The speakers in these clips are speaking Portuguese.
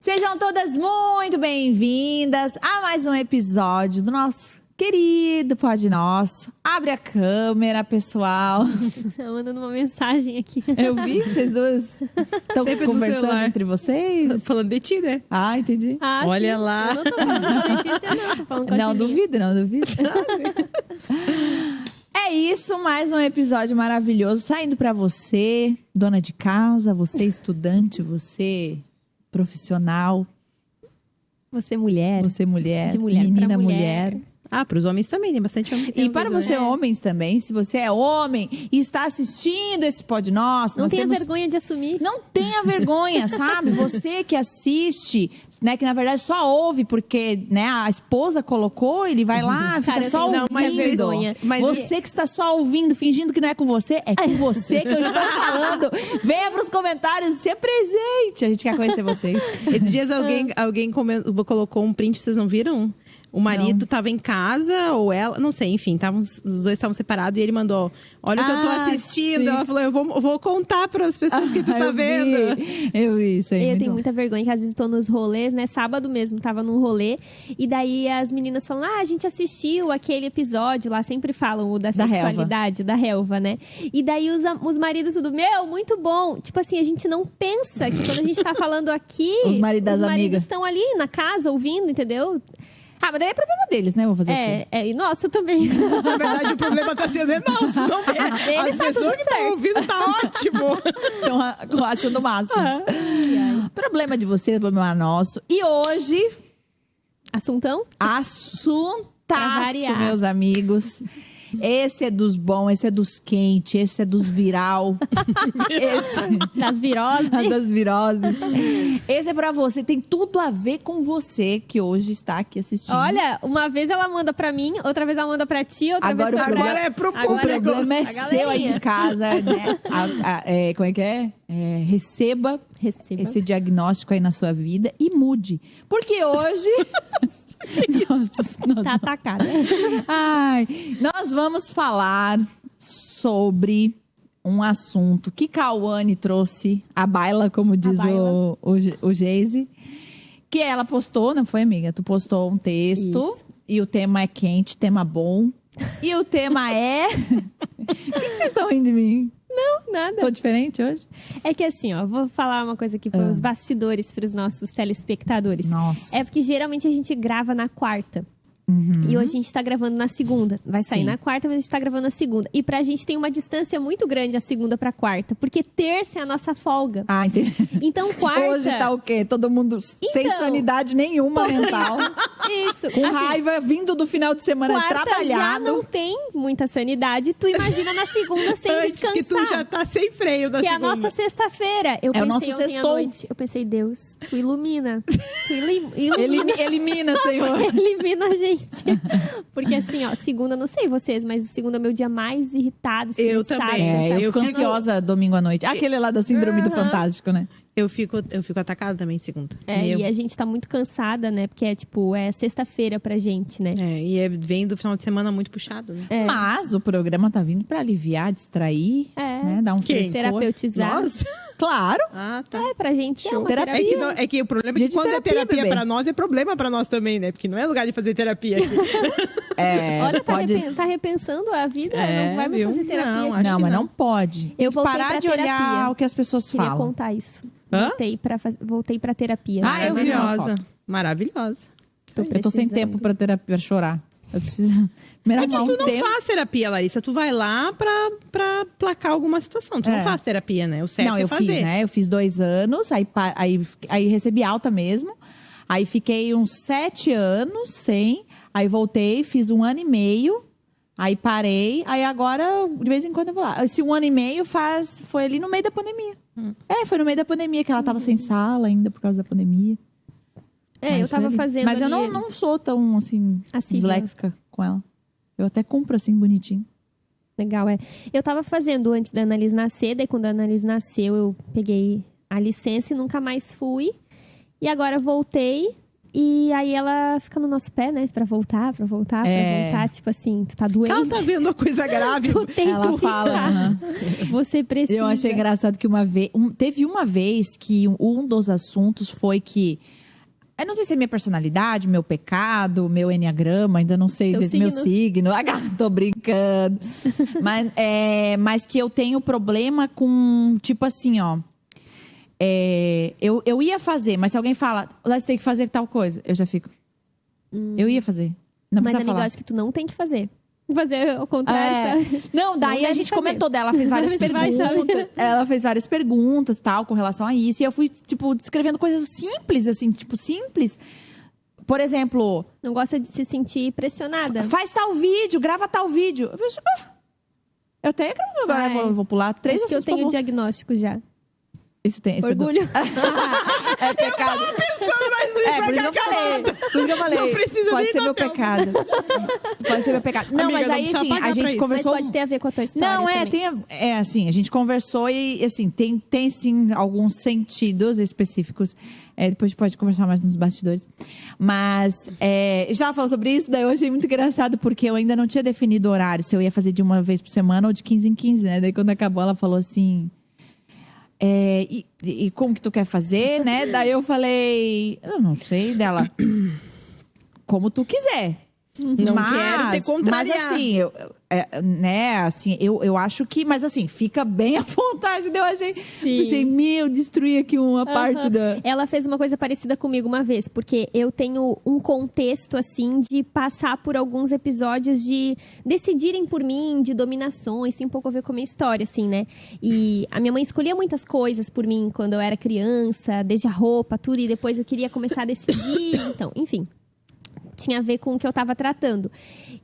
Sejam todas muito bem-vindas a mais um episódio do nosso querido Pod Nosso. Abre a câmera, pessoal. Mandando uma mensagem aqui. Eu vi que vocês duas estão conversando entre vocês. Falando de ti, né? Ah, entendi. Olha sim. lá. Eu não tô falando da Letícia, não. Tô falando com a Não Julinha. duvido, não duvido. É isso, mais um episódio maravilhoso saindo pra você, dona de casa, você estudante, você profissional, Você mulher. você mulher, De mulher menina pra mulher. Ah, pros homens também, tem bastante homem que tem E para ouvido, você, né? homens também, se você é homem e está assistindo esse Pod Nosso, Não nós tenha temos... vergonha de assumir. Não tenha vergonha, sabe? Você que assiste, né, que na verdade só ouve porque, né, a esposa colocou, ele vai lá, fica Cara, eu só tenho ouvindo. mais vergonha. Mas Você que está só ouvindo, fingindo que não é com você, é com você que eu estou falando. Venha para os comentários, se apresente. A gente quer conhecer vocês. esses dias alguém colocou um print, vocês não viram? O marido tava em casa, ou ela, não sei, enfim, os dois estavam separados e ele mandou: olha o que eu tô assistindo. sim. Ela falou: eu vou contar para as pessoas que tu tá vendo. Eu vi isso aí. Eu muito tenho bom. muita vergonha, que às vezes tô nos rolês, né? Sábado mesmo, tava num rolê. E daí as meninas falam, a gente assistiu aquele episódio lá, sempre falam o da Da sexualidade, da relva, né? E daí os maridos tudo, muito bom. Tipo assim, a gente não pensa que quando a gente tá falando aqui... Os maridos das amigas. estão ali na casa ouvindo, entendeu? Ah, mas daí é problema deles, né? Vou fazer o quê? E nossa também. Na verdade, o problema tá sendo nosso, não é? Deles As tá pessoas tudo que estão certo. ouvindo tá ótimo. Estão achando o máximo. Problema de vocês, problema nosso. E hoje, Assuntão? Pra assuntaço, variar. meus amigos. Esse é dos bons, esse é dos quentes, esse é dos viral. Esse Das viroses. é das viroses. Esse é pra você, tem tudo a ver com você que hoje está aqui assistindo. Olha, uma vez ela manda pra mim, outra vez ela manda pra ti, outra Agora vez o problema- Agora é pro O público. problema é a seu aí galerinha. de casa, né? Como é que é? Receba Receba. esse diagnóstico aí na sua vida e mude. Porque hoje... nós Tá atacada. Ai, nós vamos falar sobre um assunto que Cauane trouxe à baila, como diz baila. o Geise. Que ela postou, não foi, amiga? Tu postou um texto Isso. e o tema é quente, tema bom. E o tema é... O que vocês estão rindo de mim? Nada. Tô diferente hoje? É que assim, ó, vou falar uma coisa aqui para os bastidores, para os nossos telespectadores. Nossa. É porque geralmente a gente grava na quarta. E hoje a gente tá gravando na segunda. Vai sair Sim. na quarta, mas a gente tá gravando na segunda. E pra gente tem uma distância muito grande a segunda pra quarta. Porque terça é a nossa folga. Ah, entendi. Então quarta... Hoje tá o quê? Todo mundo sem Então. sanidade nenhuma mental. Isso. Com Assim, raiva, vindo do final de semana quarta já trabalhado. não tem muita sanidade. Tu imagina na segunda sem Antes descansar. que tu já tá sem freio da Que é a segunda. nossa sexta-feira. Eu É o pensei nosso ontem à sextou. noite. Eu pensei, Deus, tu ilumina. Tu ilumina. Elimina, Senhor. Elimina a gente. Porque assim, ó, segunda, não sei vocês, mas segunda é meu dia mais irritado, Eu estressado. também. É, eu Eu fico fico- ansiosa domingo à noite. Aquele lá da síndrome do Fantástico, né? Eu fico atacada também segunda. E a gente tá muito cansada, né? Porque é sexta-feira pra gente, né? Vem do final de semana muito puxado, né? Mas o programa tá vindo pra aliviar, distrair, né? Dar um Quem? frescor. Terapeutizar. Nós? Claro. Ah, tá. Pra gente é uma Terapia. terapia. É que o problema é Dia que de quando terapia, é terapia bebê. pra nós, é problema pra nós também, né? Porque não é lugar de fazer terapia aqui. Olha, pode... tá repensando a vida, não vai mais viu? fazer terapia. Não, acho Não, que mas não. não pode. Tem Eu que voltei parar pra de olhar terapia. o que as pessoas Queria falam. contar isso. Hã? Voltei pra terapia. Ah, eu vi uma Maravilhosa. foto. Maravilhosa. Eu tô sem precisando. tempo pra terapia, pra chorar. Eu preciso... Primeiro É que arrumar tu um não tempo. faz terapia, Larissa. Tu vai lá pra placar alguma situação. Tu É. não faz terapia, né? O certo Não, é eu fazer. fiz, né? Eu fiz 2 anos, aí recebi alta mesmo. Aí fiquei uns 7 anos sem. Aí voltei, fiz 1 ano e meio. Aí parei. Aí agora, de vez em quando eu vou lá. Esse 1 ano e meio foi ali no meio da pandemia. Foi no meio da pandemia que ela tava sem sala ainda por causa da pandemia. eu Mas tava foi ali. fazendo Mas eu ali- não sou tão, assim, Assídua. disléxica com ela. Eu até compro, assim, bonitinho. Legal, Eu tava fazendo antes da Annalise nascer, daí quando a Annalise nasceu, eu peguei a licença e nunca mais fui. E agora voltei E aí ela fica no nosso pé, né? Pra voltar. Tipo assim, tu tá doente. Ela tá vendo uma coisa grave. Tu tem Ela que fala, ficar. aham. Você precisa. Eu achei engraçado que teve uma vez que um dos assuntos foi que. Eu não sei se é minha personalidade, meu pecado, meu enneagrama, ainda não sei Teu meu signo. signo. Ah, tô brincando. Mas que eu tenho problema com, tipo assim, ó. Eu ia fazer, mas se alguém fala, você tem que fazer tal coisa, eu já fico. Eu ia fazer. Não Mas, precisa amiga, eu falar. acho que tu não tem que fazer. Fazer ao contrário, sabe? Não, daí Não a deve gente fazer. comentou dela, fez várias Você vai saber. perguntas. Ela fez várias perguntas, tal, com relação a isso. E eu fui, tipo, descrevendo coisas simples, assim, tipo, simples. Por exemplo, Não gosta de se sentir pressionada. faz tal vídeo, grava tal vídeo. Eu falei, eu tenho, agora Ai, eu vou pular 3 Acho que eu assuntos, por tenho favor. diagnóstico já. Esse é Orgulho. É pecado. Pensando mais um Por isso que eu falei. Por isso que eu falei. Não precisa Pode nem ser meu dar pecado. Pode ser meu pecado. Não, Amiga, mas não aí, precisa assim, pagar a pra gente isso. Mas conversou. pode ter a ver com a tua história Não, também. assim, a gente conversou e, assim, tem sim alguns sentidos específicos. Depois a gente pode conversar mais nos bastidores. Mas, já falando sobre isso, daí eu achei muito engraçado, porque eu ainda não tinha definido o horário, se eu ia fazer de uma vez por semana ou de 15 em 15, né? Daí quando acabou, ela falou assim... E como que tu quer fazer, né? Daí eu falei, eu não sei, dela. Como tu quiser. Não quero te contrariar. Mas assim, eu acho que... Mas assim, fica bem à vontade. Eu achei... Pensei, destruí aqui uma parte da... Ela fez uma coisa parecida comigo uma vez, porque eu tenho um contexto, assim, de passar por alguns episódios de decidirem por mim, de dominações, tem um pouco a ver com a minha história, assim, né? E a minha mãe escolhia muitas coisas por mim quando eu era criança, desde a roupa, tudo, e depois eu queria começar a decidir, então, enfim. Tinha a ver com o que eu tava tratando.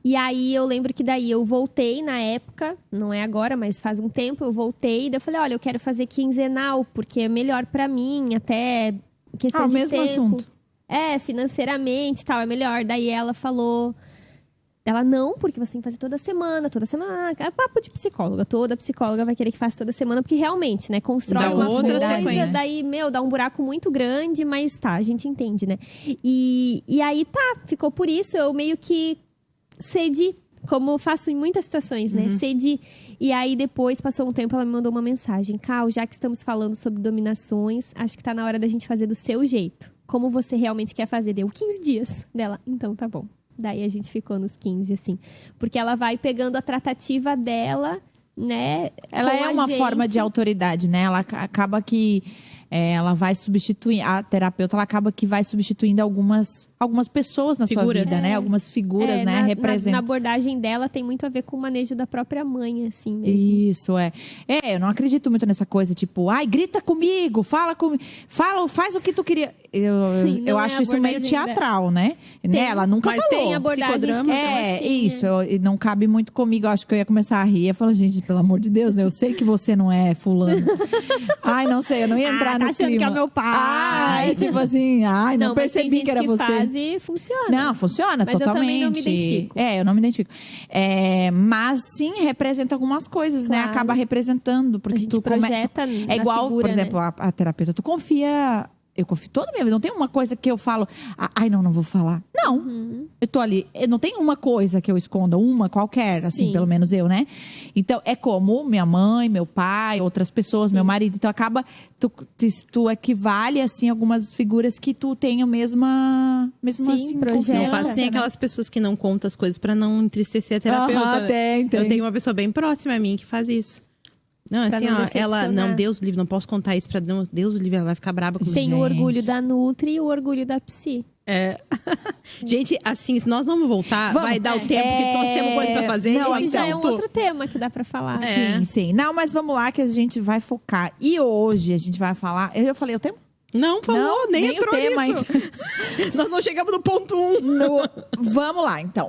E aí, eu lembro que daí eu voltei na época, não é agora, mas faz um tempo, eu voltei. E daí eu falei, olha, eu quero fazer quinzenal, porque é melhor pra mim, até questão o de mesmo tempo. assunto. Financeiramente e tal, é melhor. Daí ela falou... Ela, não, porque você tem que fazer toda semana. É papo de psicóloga. Toda psicóloga vai querer que faça toda semana, porque realmente, né? Constrói Dá uma outra coisa, sequência. daí, dá um buraco muito grande, mas tá, a gente entende, né? E aí, tá, ficou por isso. Eu meio que cedi, como eu faço em muitas situações, né? Cedi. E aí, depois, passou um tempo, ela me mandou uma mensagem. Cal, já que estamos falando sobre dominações, acho que tá na hora da gente fazer do seu jeito. Como você realmente quer fazer? Deu 15 dias dela. Então, tá bom. Daí a gente ficou nos 15, assim. Porque ela vai pegando a tratativa dela, né? Ela com é a uma gente. forma de autoridade, né? Ela acaba que ela vai substituir, a terapeuta, ela acaba que vai substituindo algumas pessoas na Figuras. sua vida, né? Algumas figuras, né? Na Representam. abordagem dela tem muito a ver com o manejo da própria mãe, assim mesmo. Isso, eu não acredito muito nessa coisa, tipo, ai, grita comigo, fala comigo, faz o que tu queria. Sim, não eu é acho a isso meio abordagem teatral, né? Ela nunca mas falou. tem abordagens psicodrama. que são assim, Isso, e não cabe muito comigo. Eu acho que eu ia começar a rir. Eu falo, gente, pelo amor de Deus, né? Eu sei que você não é fulano. Ai, não sei, eu não ia entrar tá no achando clima. que é meu pai. Ai, tipo assim, ai, não mas tem percebi gente que era você. faz e funciona. Não, funciona Mas eu totalmente. também não me identifico. Eu não me identifico. Mas sim, representa algumas coisas, né? Claro. Acaba representando. Porque A gente tu projeta na É igual, figura, por exemplo, né? a terapeuta. Tu confia. Eu confio toda a minha vida. Não tem uma coisa que eu falo, ai, não vou falar. Não. Eu tô ali. Não tem uma coisa que eu esconda, uma qualquer, assim, Sim. pelo menos eu, né? Então, é como minha mãe, meu pai, outras pessoas, meu marido. Então, acaba. Tu equivale, assim, algumas figuras que tu tem a mesma Sim, assim, projeta. confiança, Não faço nem né? aquelas pessoas que não contam as coisas pra não entristecer a terapeuta. Aham, tem. Eu tenho uma pessoa bem próxima a mim que faz isso. Não, Pra assim, não ó, ela, decepcionar. não, Deus o livre, não posso contar isso pra Deus o livre, ela vai ficar braba comigo. Tem o Gente. orgulho da Nutri e o orgulho da Psi. Gente, assim, se nós vamos voltar, vai dar o tempo que nós temos coisa pra fazer. Não, Esse então, já é um outro tema que dá pra falar. É. Sim. Não, mas vamos lá que a gente vai focar. E hoje a gente vai falar. Eu falei o tema? Não falou, Não, nem nem o entrou tema nisso. Nós não chegamos no ponto 1. Vamos lá, então.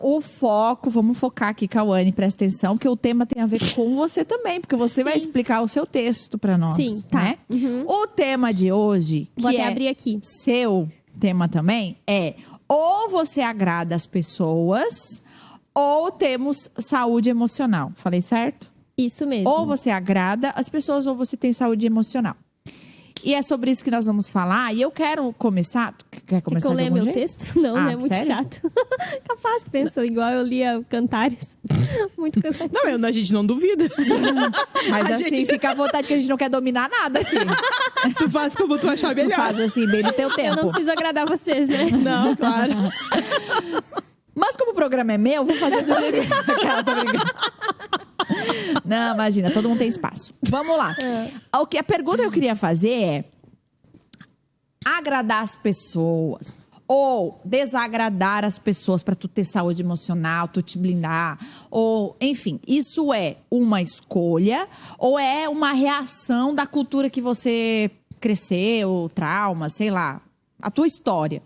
Vamos focar aqui, Cauane, presta atenção, que o tema tem a ver com você também, porque você vai explicar o seu texto pra nós. Sim, tá. Né? Uhum. O tema de hoje, Vou que até é abrir aqui. seu tema também, é ou você agrada as pessoas ou temos saúde emocional. Falei certo? Isso mesmo. Ou você agrada as pessoas ou você tem saúde emocional. E é sobre isso que nós vamos falar. E eu quero começar. Quer começar Que eu de leia algum meu jeito? texto? Não, né? É muito sério? chato. Capaz, pensa igual eu lia Cantares. Muito cansativo. Não, a gente não duvida. Mas A assim, gente- fica à vontade que a gente não quer dominar nada aqui. Tu faz como tu achar Tu melhor. faz assim, bem no teu Eu tempo. não preciso agradar vocês, né? Não, claro. Mas como o programa é meu, eu vou fazer do jeito que Aquela, tô brincando. Não, imagina, todo mundo tem espaço. Vamos lá. A pergunta que eu queria fazer é: agradar as pessoas ou desagradar as pessoas para tu ter saúde emocional, tu te blindar, ou enfim, isso é uma escolha ou é uma reação da cultura que você cresceu, trauma, sei lá, a tua história?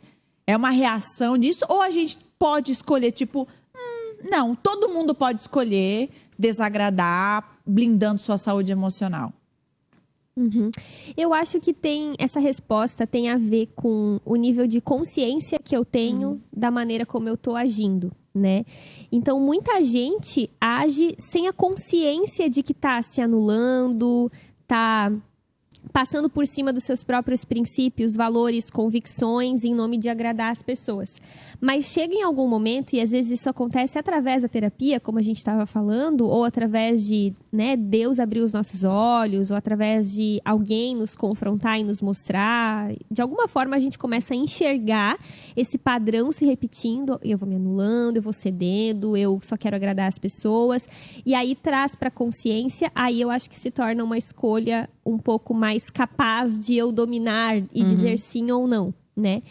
É uma reação disso ou a gente pode escolher tipo, não, todo mundo pode escolher desagradar, blindando sua saúde emocional? Eu acho que essa resposta tem a ver com o nível de consciência que eu tenho da maneira como eu tô agindo, né? Então, muita gente age sem a consciência de que tá se anulando, tá passando por cima dos seus próprios princípios, valores, convicções, em nome de agradar as pessoas. Mas chega em algum momento, e às vezes isso acontece através da terapia, como a gente estava falando, ou através de, né, Deus abrir os nossos olhos, ou através de alguém nos confrontar e nos mostrar. De alguma forma a gente começa a enxergar esse padrão se repetindo. Eu vou me anulando, eu vou cedendo, eu só quero agradar as pessoas. E aí traz para a consciência, aí eu acho que se torna uma escolha um pouco mais capaz de eu dominar e dizer sim ou não, né?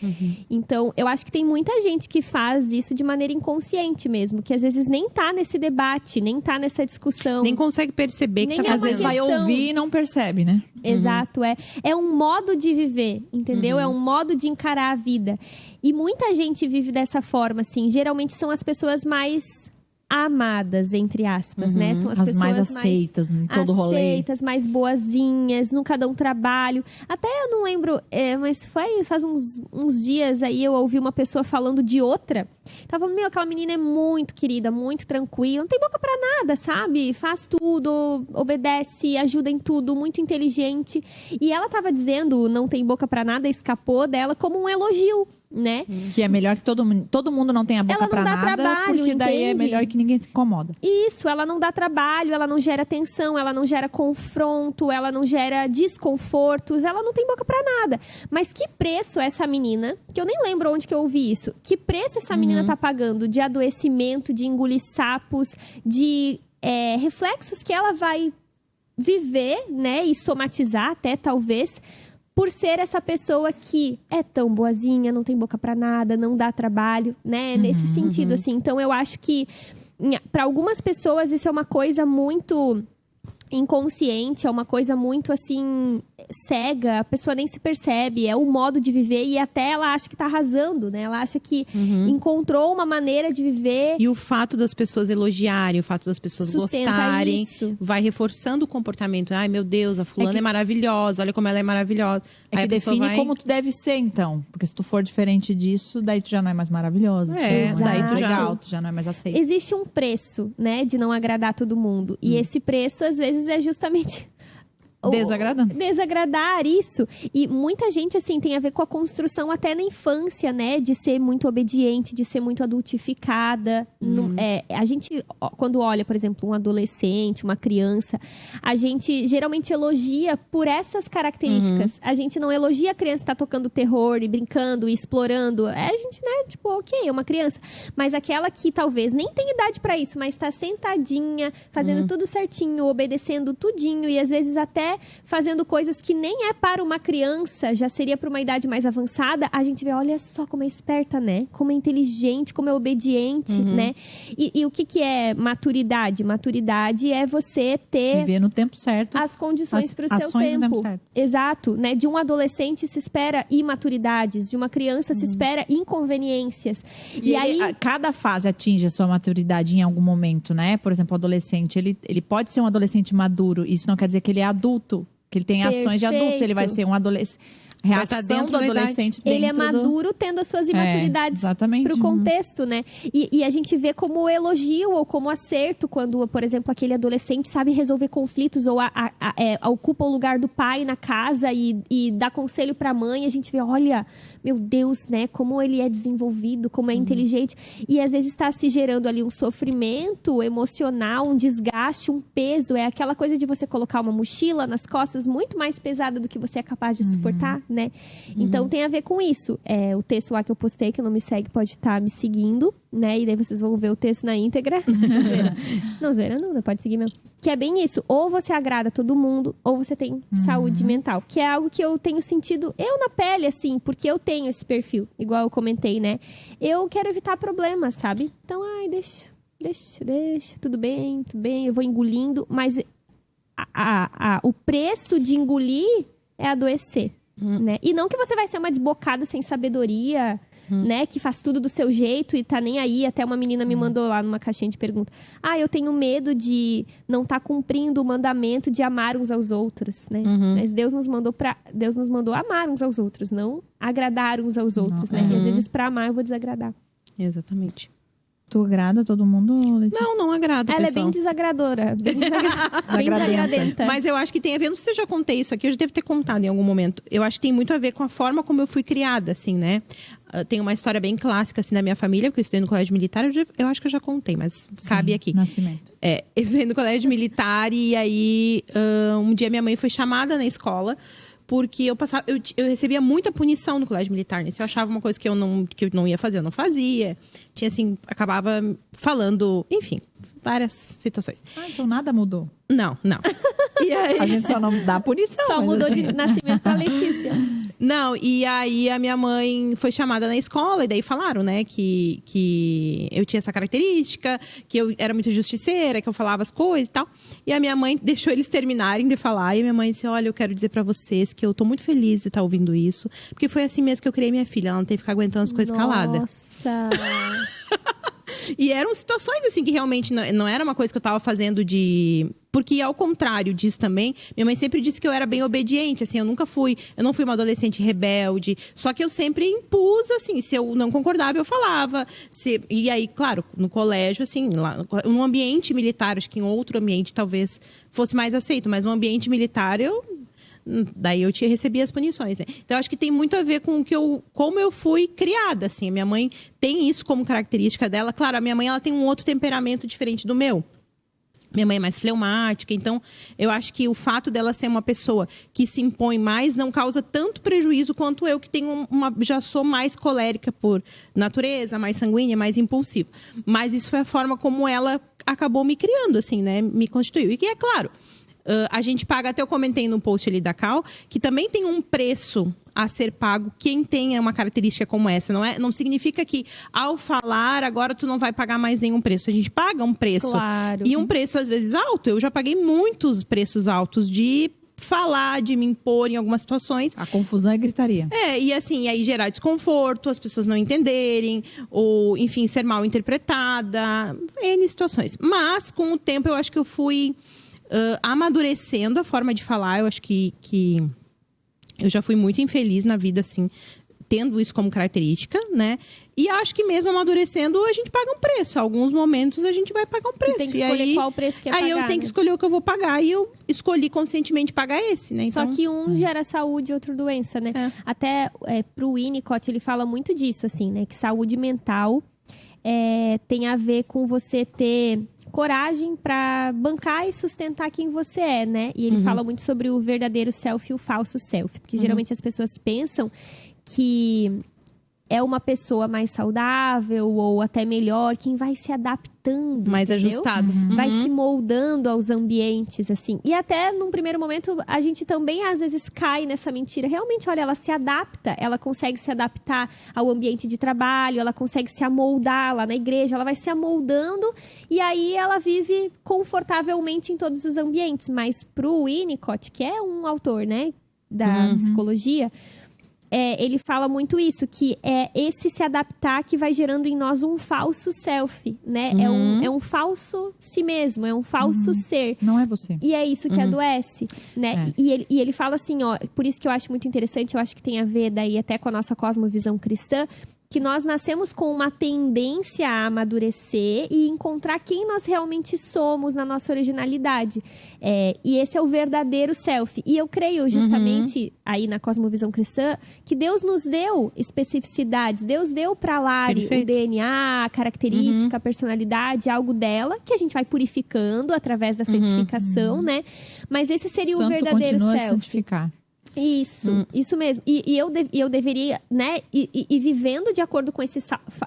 Então, eu acho que tem muita gente que faz isso de maneira inconsciente mesmo, que às vezes nem tá nesse debate, nem tá nessa discussão. Nem consegue perceber que Nem tá é Às uma vezes fazendo. vai questão- ouvir e não percebe, né? Exato, é um modo de viver, entendeu? É um modo de encarar a vida. E muita gente vive dessa forma, assim. Geralmente são as pessoas mais amadas, entre aspas, né? São as As pessoas mais aceitas em todo rolê. aceitas, mais boazinhas, nunca dão trabalho. Até eu não lembro, mas faz uns dias aí eu ouvi uma pessoa falando de outra. Tava falando, aquela menina é muito querida, muito tranquila, não tem boca pra nada, sabe? Faz tudo, obedece, ajuda em tudo, muito inteligente. E ela tava dizendo, não tem boca pra nada, escapou dela como um elogio, né? Que é melhor que todo mundo não tenha boca Ela não pra dá nada, trabalho, porque daí é entende? melhor que ninguém se incomoda. Isso, ela não dá trabalho, ela não gera tensão, ela não gera confronto, ela não gera desconfortos, ela não tem boca pra nada. Mas que preço essa menina, que eu nem lembro onde que eu ouvi isso, que preço essa menina tá pagando de adoecimento, de engolir sapos, de reflexos que ela vai viver, né, e somatizar até, talvez, por ser essa pessoa que é tão boazinha, não tem boca pra nada, não dá trabalho, né? Nesse sentido, assim. Então, eu acho que para algumas pessoas isso é uma coisa muito inconsciente, é uma coisa muito, assim, cega. A pessoa nem se percebe, é o modo de viver e até ela acha que tá arrasando, né? Ela acha que encontrou uma maneira de viver. E o fato das pessoas elogiarem, o fato das pessoas Sustenta gostarem, isso. vai reforçando o comportamento. Ai, meu Deus, a fulana é maravilhosa, olha como ela é maravilhosa. É Aí que a pessoa define vai... como tu deve ser, então. Porque se tu for diferente disso, daí tu já não é mais maravilhoso. É, tu já não é daí mais tu já- legal, tu já não é mais aceito. Existe um preço, né, de não agradar todo mundo. E esse preço, às vezes, é justamente Desagradando. desagradar isso. E muita gente, assim, tem a ver com a construção até na infância, né? De ser muito obediente, de ser muito adultificada. A gente, quando olha, por exemplo, um adolescente, uma criança, a gente geralmente elogia por essas características. A gente não elogia a criança que tá tocando terror e brincando e explorando. A gente, né, tipo, ok, é uma criança. Mas aquela que talvez nem tem idade pra isso, mas tá sentadinha, fazendo tudo certinho, obedecendo tudinho e às vezes até fazendo coisas que nem é para uma criança, já seria para uma idade mais avançada, a gente vê, olha só como é esperta, né? Como é inteligente, como é obediente, né? E o que é maturidade? Maturidade é você ter Viver no tempo certo. as condições para o seu ações no tempo. tempo certo. Exato, né? De um adolescente se espera imaturidades, de uma criança se espera inconveniências. E aí, cada fase atinge a sua maturidade em algum momento, né? Por exemplo, o adolescente, ele pode ser um adolescente maduro. Isso não quer dizer que ele é adulto, que ele tem ações de adulto. Se ele vai ser um adolescente... reação dentro do da idade. adolescente Ele é dentro do- maduro tendo as suas imaturidades exatamente. pro contexto, né? E a gente vê como elogio ou como acerto quando, por exemplo, aquele adolescente sabe resolver conflitos ou ocupa o lugar do pai na casa e dá conselho pra mãe. A gente vê, olha, meu Deus, né? Como ele é desenvolvido, como é inteligente. E às vezes está se gerando ali um sofrimento emocional, um desgaste, um peso. É aquela coisa de você colocar uma mochila nas costas muito mais pesada do que você é capaz de suportar, né? Então tem a ver com isso. O texto lá que eu postei, que não me segue, pode estar me seguindo, né? E daí vocês vão ver o texto na íntegra. Não, zoeira não, pode seguir mesmo. Que é bem isso. Ou você agrada todo mundo, ou você tem saúde mental. Que é algo que eu tenho sentido, eu na pele, assim, porque eu tenho esse perfil, igual eu comentei, né? Eu quero evitar problemas, sabe? Então, deixa, tudo bem, eu vou engolindo, mas o preço de engolir é adoecer, né? E não que você vai ser uma desbocada sem sabedoria, né? Que faz tudo do seu jeito e tá nem aí. Até uma menina me mandou lá numa caixinha de pergunta. Eu tenho medo de não estar cumprindo o mandamento de amar uns aos outros, né? Mas Deus nos mandou amar uns aos outros, não agradar uns aos outros, né? E às vezes pra amar eu vou desagradar. Exatamente. Tu agrada todo mundo, Letícia? Não agrada, Ela pessoal. é bem desagradora. Bem desagradenta. Mas eu acho que tem a ver, não sei se eu já contei isso aqui, eu já devo ter contado em algum momento. Eu acho que tem muito a ver com a forma como eu fui criada, assim, né? Tem uma história bem clássica, assim, da minha família, porque eu estudei no colégio militar, eu acho que eu já contei, mas cabe aqui. Nascimento. Eu estudei no colégio militar e aí um dia minha mãe foi chamada na escola porque eu recebia muita punição no colégio militar, né? Se eu achava uma coisa que eu não ia fazer, eu não fazia. Tinha, assim, acabava falando, enfim, várias situações. Então nada mudou. Não. E aí... A gente só não dá punição. Só mas mudou assim... de nascimento pra Letícia. Não, e aí a minha mãe foi chamada na escola e daí falaram, né, que eu tinha essa característica, que eu era muito justiceira, que eu falava as coisas e tal. E a minha mãe deixou eles terminarem de falar e a minha mãe disse, olha, eu quero dizer pra vocês que eu tô muito feliz de estar ouvindo isso, porque foi assim mesmo que eu criei minha filha, ela não teve que ficar aguentando as coisas caladas. Nossa! E eram situações, assim, que realmente não era uma coisa que eu tava fazendo de... Porque, ao contrário disso também, minha mãe sempre disse que eu era bem obediente, assim, eu não fui uma adolescente rebelde, só que eu sempre impus, assim, se eu não concordava, eu falava. E aí, claro, no colégio, assim, lá, no ambiente militar, acho que em outro ambiente talvez fosse mais aceito, mas no ambiente militar, daí eu recebia as punições, né? Então, acho que tem muito a ver com como eu fui criada, assim. A minha mãe tem isso como característica dela. Claro, a minha mãe, ela tem um outro temperamento diferente do meu. Minha mãe é mais fleumática, então eu acho que o fato dela ser uma pessoa que se impõe mais não causa tanto prejuízo quanto eu, que tenho já sou mais colérica por natureza, mais sanguínea, mais impulsiva. Mas isso foi a forma como ela acabou me criando, assim, né? Me constituiu. E que, é claro, a gente paga, até eu comentei no post ali da Cal, que também tem um preço a ser pago quem tem uma característica como essa. Não significa que, ao falar, agora tu não vai pagar mais nenhum preço. A gente paga um preço. Claro. E um preço, às vezes, alto. Eu já paguei muitos preços altos de falar, de me impor em algumas situações. A confusão é gritaria. E assim, aí gerar desconforto, as pessoas não entenderem, ou, enfim, ser mal interpretada, N situações. Mas, com o tempo, eu acho que eu fui amadurecendo a forma de falar. Eu acho que eu já fui muito infeliz na vida, assim, tendo isso como característica, né? E acho que mesmo amadurecendo, a gente paga um preço. Em alguns momentos, a gente vai pagar um preço. Tem que escolher qual preço quer pagar. Aí eu tenho que escolher o que eu vou pagar. E eu escolhi conscientemente pagar esse, né? Só Então, que um gera saúde e outro doença, né? Até pro Winnicott, ele fala muito disso, assim, né? Que saúde mental tem a ver com você ter coragem para bancar e sustentar quem você é, né? E ele fala muito sobre o verdadeiro self e o falso self. Porque geralmente as pessoas pensam que é uma pessoa mais saudável ou até melhor quem vai se adaptando, mais entendeu? ajustado. Vai se moldando aos ambientes, assim. E até, num primeiro momento, a gente também, às vezes, cai nessa mentira. Realmente, olha, ela se adapta. Ela consegue se adaptar ao ambiente de trabalho. Ela consegue se amoldar lá na igreja. Ela vai se amoldando. E aí, ela vive confortavelmente em todos os ambientes. Mas pro Winnicott, que é um autor, né, da psicologia... ele fala muito isso, que é esse se adaptar que vai gerando em nós um falso self, né? É um falso si mesmo, é um falso ser. Não é você. E é isso que adoece, né? E ele fala assim, ó, por isso que eu acho muito interessante, eu acho que tem a ver daí até com a nossa cosmovisão cristã, que nós nascemos com uma tendência a amadurecer e encontrar quem nós realmente somos na nossa originalidade. E esse é o verdadeiro self. E eu creio justamente, aí na cosmovisão cristã, que Deus nos deu especificidades. Deus deu para Lari o DNA, a característica, a personalidade, algo dela, que a gente vai purificando através da santificação, né? Mas esse seria o verdadeiro continua self. A santificar. Isso mesmo. E eu deveria, né, e vivendo de acordo com esse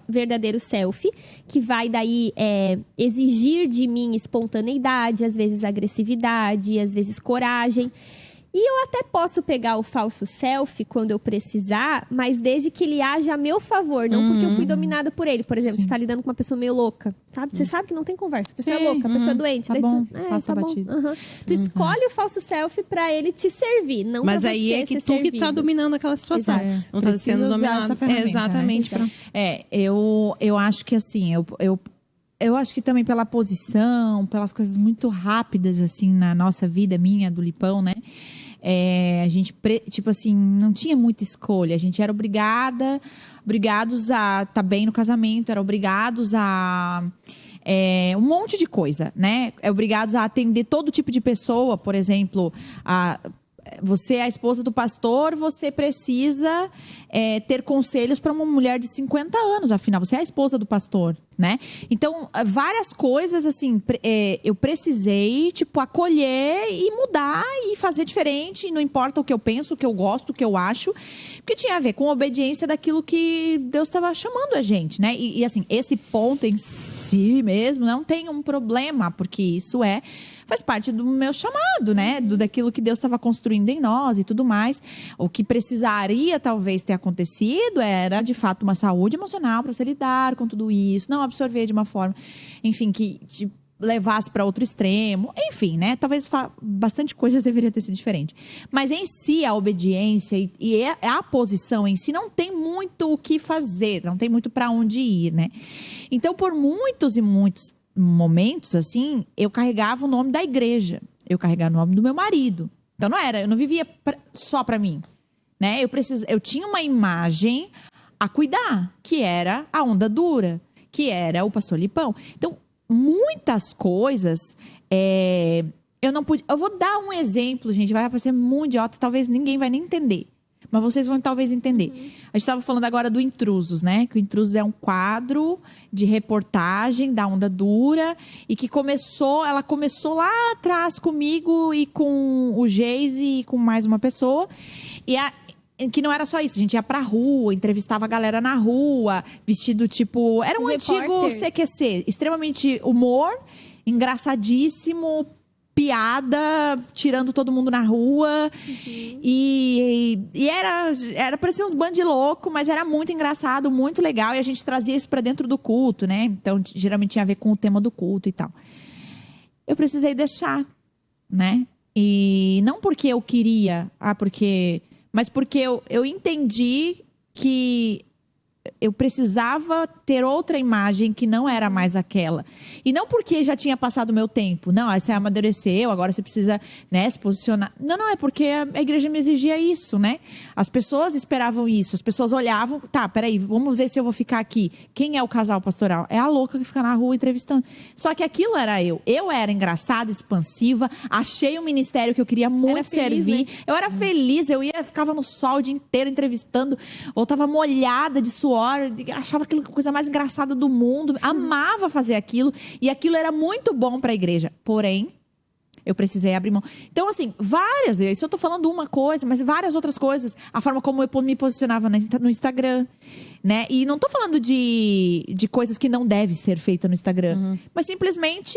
verdadeiro self, que vai daí exigir de mim espontaneidade, às vezes agressividade, às vezes coragem. E eu até posso pegar o falso self quando eu precisar, mas desde que ele haja a meu favor, não porque eu fui dominada por ele. Por exemplo, você tá lidando com uma pessoa meio louca, sabe? Você sabe que não tem conversa, a pessoa é louca, a pessoa é doente. Tá daí bom, tu, passa batido. Tu escolhe o falso self pra ele te servir, não Mas pra aí você é que ser tu que servido. tá dominando aquela situação. Exato. Não tá Precisa sendo usar dominado. essa ferramenta, Exatamente. né? Eu acho que assim, eu acho que também pela posição, pelas coisas muito rápidas, assim, na nossa vida, minha, do Lipão, né? A gente, tipo assim, não tinha muita escolha. A gente era obrigados a estar bem no casamento, era obrigados a um monte de coisa, né? Obrigados a atender todo tipo de pessoa, por exemplo, você é a esposa do pastor, você precisa ter conselhos para uma mulher de 50 anos, afinal, você é a esposa do pastor, né? Então, várias coisas, assim, eu precisei, tipo, acolher e mudar e fazer diferente, não importa o que eu penso, o que eu gosto, o que eu acho, porque tinha a ver com a obediência daquilo que Deus estava chamando a gente, né? E, assim, esse ponto em si mesmo não tem um problema, porque isso faz parte do meu chamado, né? Daquilo que Deus estava construindo em nós e tudo mais. O que precisaria, talvez, ter acontecido era, de fato, uma saúde emocional para você lidar com tudo isso, não absorver de uma forma, enfim, que te levasse para outro extremo. Enfim, né? Talvez bastante coisas deveria ter sido diferente. Mas, em si, a obediência e a posição em si não tem muito o que fazer, não tem muito para onde ir, né? Então, por muitos e muitos momentos, assim, eu carregava o nome da igreja. Eu carregava o nome do meu marido. Então, eu não vivia só pra mim, né? Eu tinha uma imagem a cuidar, que era a onda dura, que era o pastor Lipão. Então, muitas coisas, eu não pude... Eu vou dar um exemplo, gente, vai parecer muito idiota, talvez ninguém vai nem entender. Mas vocês vão talvez entender. A gente estava falando agora do Intrusos, né? Que o Intrusos é um quadro de reportagem da Onda Dura e que ela começou lá atrás comigo e com o Geise e com mais uma pessoa. E que não era só isso, a gente ia pra rua, entrevistava a galera na rua, vestido tipo... Era um antigo CQC, extremamente humor, engraçadíssimo, piada, tirando todo mundo na rua. E parecia uns band louco, mas era muito engraçado, muito legal. E a gente trazia isso pra dentro do culto, né? Então, geralmente tinha a ver com o tema do culto e tal. Eu precisei deixar, né? E não porque eu queria, mas porque eu entendi que eu precisava ter outra imagem que não era mais aquela. E não porque já tinha passado o meu tempo. Não, você amadureceu, agora você precisa, né, se posicionar. Não, é porque a igreja me exigia isso, né? As pessoas esperavam isso. As pessoas olhavam, tá, peraí, vamos ver se eu vou ficar aqui. Quem é o casal pastoral? É a louca que fica na rua entrevistando. Só que aquilo era eu. Eu era engraçada, expansiva, achei um ministério que eu queria muito servir. Né? Eu era feliz, ficava no sol o dia inteiro entrevistando, voltava molhada de suor, achava aquilo a coisa mais engraçada do mundo, amava fazer aquilo, e aquilo era muito bom para a igreja. Porém, eu precisei abrir mão. Então, assim, isso eu tô falando uma coisa, mas várias outras coisas, a forma como eu me posicionava no Instagram, né? E não tô falando de coisas que não devem ser feitas no Instagram, mas simplesmente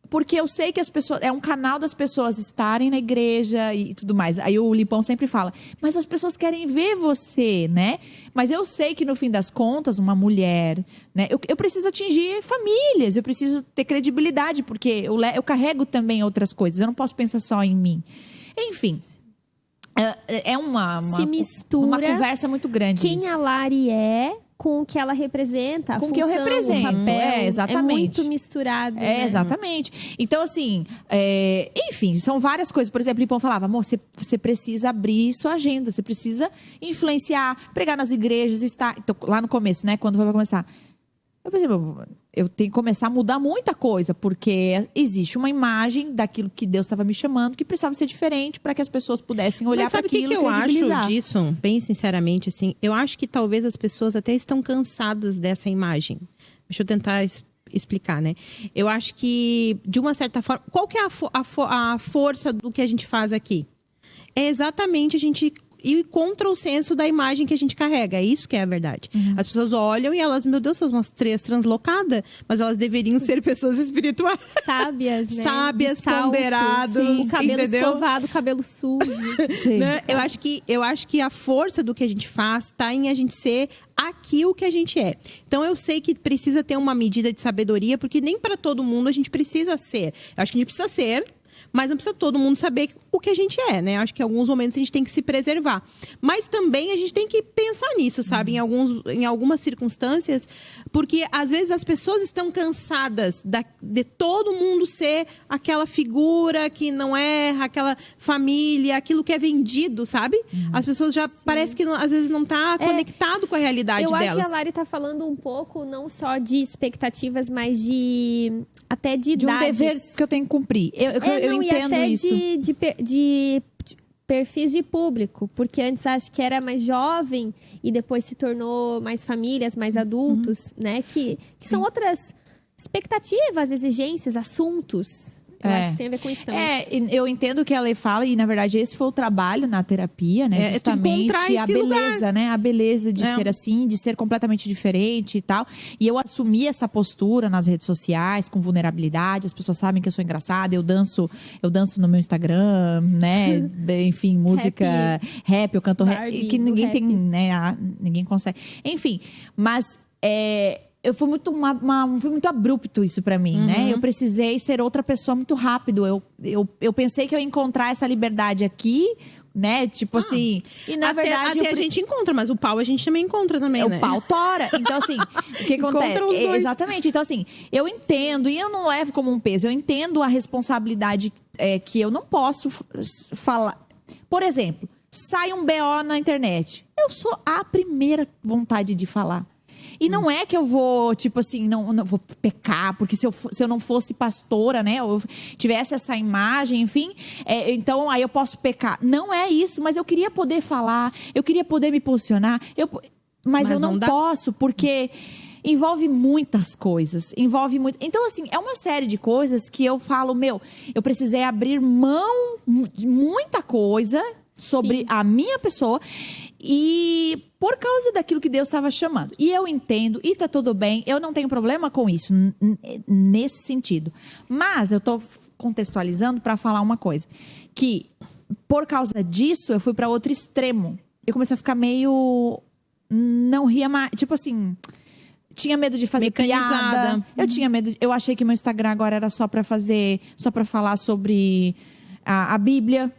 porque eu sei que as pessoas... É um canal das pessoas estarem na igreja e tudo mais. Aí o Lipão sempre fala, mas as pessoas querem ver você, né? Mas eu sei que no fim das contas, uma mulher, né? Eu preciso atingir famílias, eu preciso ter credibilidade, porque eu carrego também outras coisas. Eu não posso pensar só em mim. Enfim, É uma Se mistura uma conversa muito grande. quem isso. a Lari é com o que ela representa, a Com o que eu função, represento, o papel. exatamente. É muito misturado. né? Exatamente. Então, assim, enfim, são várias coisas. Por exemplo, o Lipão falava, amor, você precisa abrir sua agenda, você precisa influenciar, pregar nas igrejas, estar. Então, lá no começo, né? Quando vai começar. Eu pensei, eu tenho que começar a mudar muita coisa, porque existe uma imagem daquilo que Deus estava me chamando que precisava ser diferente para que as pessoas pudessem olhar Mas para sabe o que aquilo que e eu acho credibilizar. disso? Bem sinceramente, assim, eu acho que talvez as pessoas até estão cansadas dessa imagem. Deixa eu tentar explicar, né? Eu acho que, de uma certa forma, qual que é a força do que a gente faz aqui? É exatamente a gente ir contra o senso da imagem que a gente carrega. É isso que é a verdade. As pessoas olham e elas, meu Deus, são umas três translocadas, mas elas deveriam ser pessoas espirituais. Sábias, né? Sábias, De salto, ponderadas, sim. O cabelo entendeu? escovado, o cabelo sujo. Sim. Né? Eu acho que a força do que a gente faz está em a gente ser aqui o que a gente é. Então eu sei que precisa ter uma medida de sabedoria, porque nem para todo mundo a gente precisa ser. Eu acho que a gente precisa ser, mas não precisa todo mundo saber o que a gente é, né? Eu acho que em alguns momentos a gente tem que se preservar. Mas também a gente tem que pensar nisso, sabe? Em algumas circunstâncias, porque às vezes as pessoas estão cansadas de todo mundo ser aquela figura que não é aquela família, aquilo que é vendido, sabe? As pessoas já parece que às vezes não tá conectado com a realidade Eu acho delas. que a Lari tá falando um pouco, não só de expectativas, mas até de De um idades. dever que eu tenho que cumprir. Eu não, e entendo até isso. de perfis de público, porque antes acho que era mais jovem e depois se tornou mais famílias, mais adultos, né? Que são outras expectativas, exigências, assuntos. Eu acho que tem a ver com isso também. Eu entendo o que ela fala, e na verdade esse foi o trabalho na terapia, né? É tu Justamente encontrar a esse beleza, lugar. né? A beleza de ser assim, de ser completamente diferente e tal. E eu assumi essa postura nas redes sociais, com vulnerabilidade. As pessoas sabem que eu sou engraçada, eu danço no meu Instagram, né? Enfim, música rap, eu canto rap, Barbie que do ninguém rap. tem, né? Ninguém consegue. Enfim, mas eu fui foi muito abrupto isso pra mim, né? Eu precisei ser outra pessoa muito rápido. Eu pensei que eu ia encontrar essa liberdade aqui, né? Tipo assim. E na verdade. Até a gente encontra, mas o pau a gente também encontra também, né? O pau tora. Então, assim, o que acontece? Encontra os dois. Exatamente. Então, assim, eu entendo, e eu não levo como um peso, eu entendo a responsabilidade que eu não posso falar. Por exemplo, sai um BO na internet. Eu sou a primeira vontade de falar. E não é que eu vou, tipo assim, não vou pecar, porque se eu não fosse pastora, né, ou eu tivesse essa imagem, enfim, então aí eu posso pecar. Não é isso, mas eu queria poder falar, eu queria poder me posicionar, mas eu não dá. posso, porque envolve muitas coisas, Então, assim, é uma série de coisas que eu falo, eu precisei abrir mão de muita coisa sobre a minha pessoa, e por causa daquilo que Deus estava chamando. E eu entendo, e tá tudo bem, eu não tenho problema com isso, nesse sentido. Mas eu tô contextualizando para falar uma coisa, que por causa disso eu fui para outro extremo. Eu comecei a ficar meio... não ria mais, tipo assim... Tinha medo de fazer Mecanizada. piada. Eu tinha medo, eu achei que meu Instagram agora era só para falar sobre a Bíblia.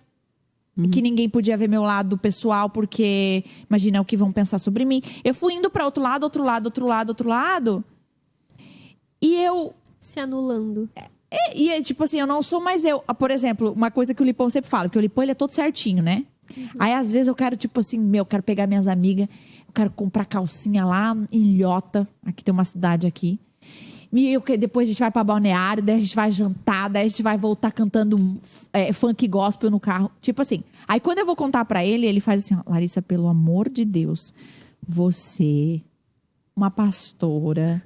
Que ninguém podia ver meu lado pessoal, porque imagina o que vão pensar sobre mim. Eu fui indo para outro lado. E eu... Se anulando. E tipo assim, eu não sou mais eu. Por exemplo, uma coisa que o Lipão sempre fala, porque o Lipão ele é todo certinho, né? Aí às vezes eu quero, tipo assim, eu quero pegar minhas amigas, eu quero comprar calcinha lá em Ilhota, aqui tem uma cidade aqui. E depois a gente vai pra Balneário, daí a gente vai jantar, daí a gente vai voltar cantando funk gospel no carro. Tipo assim. Aí quando eu vou contar pra ele, ele faz assim, ó, Larissa, pelo amor de Deus, você, uma pastora,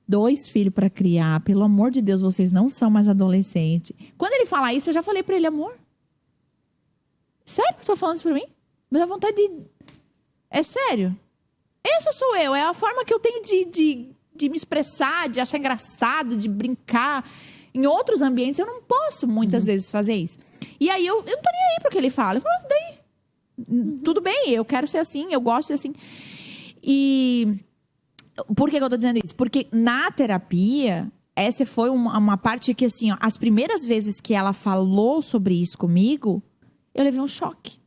2 filhos pra criar, pelo amor de Deus, vocês não são mais adolescentes. Quando ele fala isso, eu já falei pra ele, amor, sério que eu tô falando isso pra mim? Me dá vontade de... É sério? Essa sou eu, é a forma que eu tenho de me expressar, de achar engraçado, de brincar. Em outros ambientes, eu não posso muitas vezes fazer isso. E aí, eu não tô nem aí pro que ele fala. Eu falo, daí, tudo bem, eu quero ser assim, eu gosto de ser assim. E por que eu tô dizendo isso? Porque na terapia, essa foi uma parte que, assim, ó, as primeiras vezes que ela falou sobre isso comigo, eu levei um choque.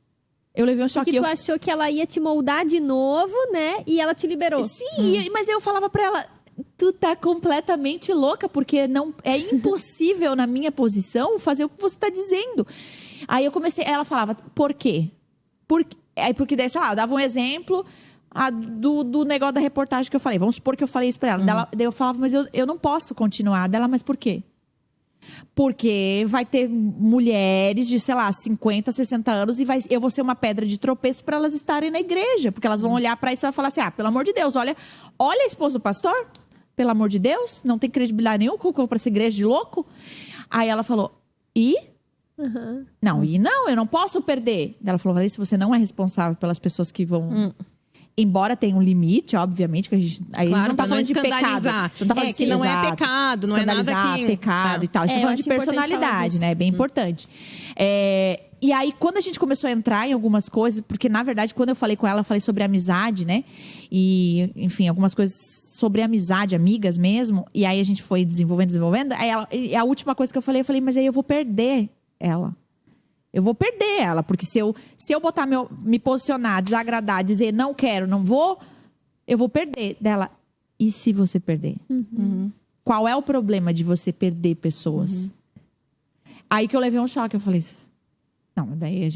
Eu levei um choque. Porque tu achou que ela ia te moldar de novo, né? E ela te liberou. Sim, mas eu falava pra ela, tu tá completamente louca, porque não é impossível na minha posição fazer o que você tá dizendo. Aí eu comecei, ela falava, por quê? Porque daí, sei lá, eu dava um exemplo do negócio da reportagem que eu falei. Vamos supor que eu falei isso pra ela. Daí eu falava, mas eu não posso continuar. Dela, mas por quê? Porque vai ter mulheres de, sei lá, 50, 60 anos e eu vou ser uma pedra de tropeço para elas estarem na igreja. Porque elas vão olhar para isso e vão falar assim, pelo amor de Deus, olha a esposa do pastor, pelo amor de Deus, não tem credibilidade nenhuma para essa igreja de louco. Aí ela falou, e? Não, eu não posso perder. Ela falou, Valência, você não é responsável pelas pessoas que vão... Embora tenha um limite, obviamente, que a gente não tá falando de pecado. Não tá falando que não é pecado, não é nada que... pecado e tal. A gente tá falando de personalidade, né? É bem importante. E aí, quando a gente começou a entrar em algumas coisas, porque, na verdade, quando eu falei com ela, eu falei sobre amizade, né? E, enfim, algumas coisas sobre amizade, amigas mesmo. E aí, a gente foi desenvolvendo. Aí, a última coisa que eu falei, mas aí eu vou perder ela. Eu vou perder ela, porque se eu botar me posicionar, desagradar, dizer não quero, não vou, eu vou perder dela. E se você perder? Qual é o problema de você perder pessoas? Aí que eu levei um choque, eu falei, não, daí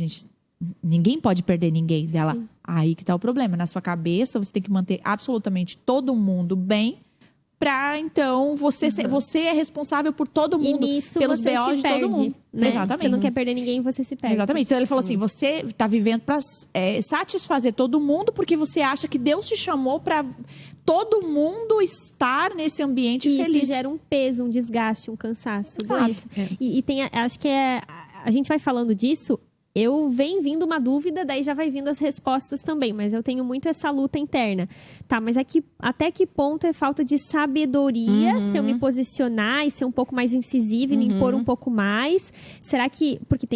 ninguém pode perder ninguém dela. Sim. Aí que tá o problema. Na sua cabeça, você tem que manter absolutamente todo mundo bem, pra, então, você é responsável por todo mundo, pelos BOs de todo mundo. Né? Exatamente. Você não quer perder ninguém, você se perde. Exatamente. Então, ele falou assim, você tá vivendo pra satisfazer todo mundo, porque você acha que Deus te chamou pra todo mundo estar nesse ambiente feliz. Isso gera um peso, um desgaste, um cansaço. E tem, acho que a gente vai falando disso... Vem vindo uma dúvida, daí já vai vindo as respostas também. Mas eu tenho muito essa luta interna. Tá, mas até que ponto é falta de sabedoria se eu me posicionar e ser um pouco mais incisiva e me impor um pouco mais? Será que... Porque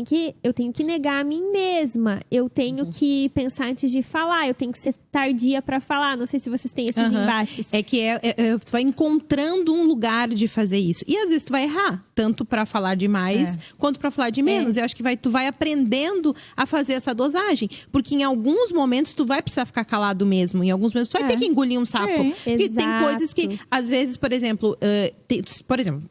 eu tenho que negar a mim mesma. Eu tenho que pensar antes de falar. Eu tenho que ser tardia pra falar. Não sei se vocês têm esses embates. Tu vai encontrando um lugar de fazer isso. E às vezes tu vai errar. Tanto pra falar demais, quanto pra falar de menos. Eu acho que tu vai aprendendo a fazer essa dosagem. Porque em alguns momentos tu vai precisar ficar calado mesmo. Em alguns momentos tu vai ter que engolir um sapo. Porque tem coisas que, às vezes, por exemplo,